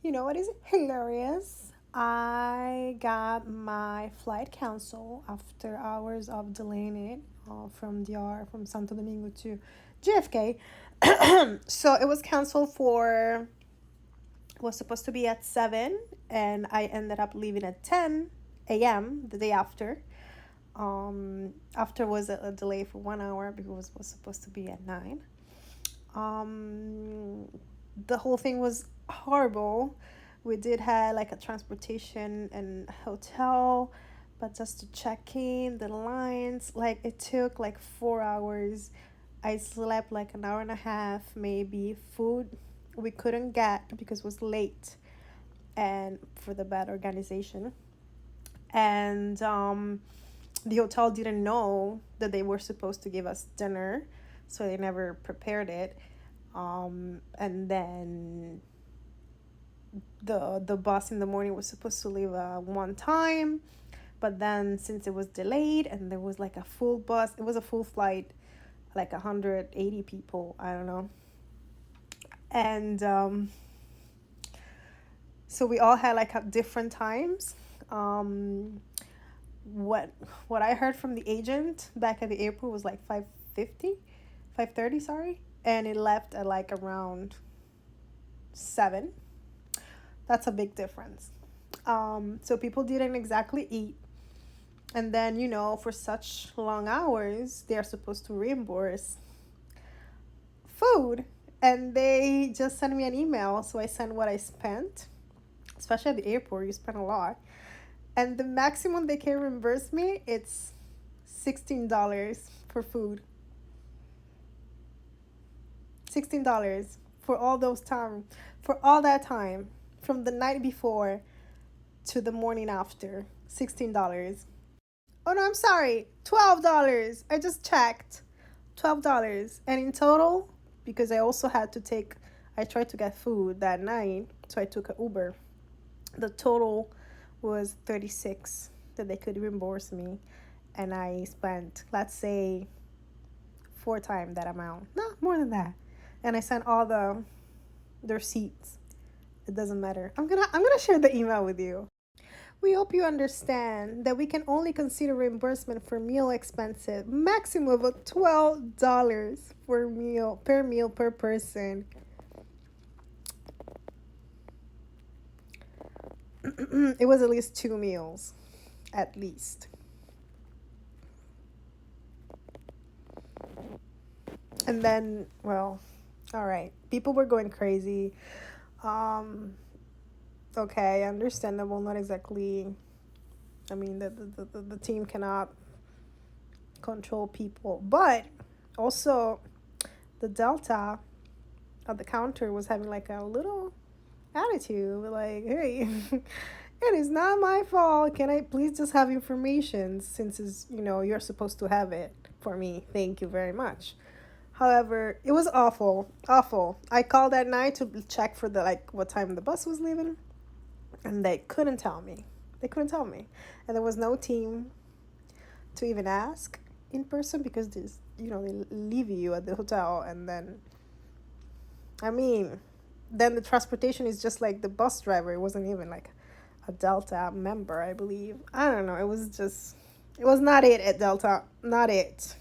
You know what is hilarious? I got my flight canceled after hours of delaying it from from Santo Domingo to JFK. So it was canceled for, was supposed to be at 7, and I ended up leaving at 10 a.m. the day after. After was a delay for 1 hour because it was supposed to be at 9. Um, the whole thing was horrible. We did have like a transportation and hotel, but just to check in the lines, like it took like 4 hours. I slept like an hour and a half, maybe. Food we couldn't get because it was late and for the bad organization. And the hotel didn't know that they were supposed to give us dinner, so they never prepared it. And then the bus in the morning was supposed to leave one time, but then since it was delayed and there was like a full bus, it was a full flight, like 180 people, I don't know. And so we all had like at different times. um what what I heard from the agent back at the airport was like 5:50, 5:30, sorry, and it left at like around 7. That's a big difference. So people didn't exactly eat, and then for such long hours they're supposed to reimburse food, and they just sent me an email, so I sent what I spent. Especially at the airport, you spend a lot, and the maximum they can reimburse me, it's $16 for food. $16 for all those time, for all that time, from the night before to the morning after. $16. Oh no, I'm sorry, $12. I just checked. $12. And in total, because I also had to take, I tried to get food that night, so I took an Uber. The total was 36 that they could reimburse me, and I spent, let's say, 4 times that amount. No, more than that. And I sent all the receipts. It doesn't matter. I'm gonna share the email with you. We hope you understand that we can only consider reimbursement for meal expenses maximum of $12 per meal per person. It was at least 2 meals, at least. And then, well, all right, people were going crazy. Um, okay, understandable. Not exactly. I mean, the team cannot control people, but also the Delta at the counter was having like a little attitude, like, hey, it is not my fault. Can I please just have information, since it's, you're supposed to have it for me. Thank you very much. However, it was awful, awful. I called that night to check for the like what time the bus was leaving, and they couldn't tell me. They couldn't tell me, and there was no team to even ask in person, because this, they leave you at the hotel, and then, I mean, then the transportation is just like the bus driver. It wasn't even like a Delta member, I believe. I don't know. It was just, it was not it at Delta. Not it.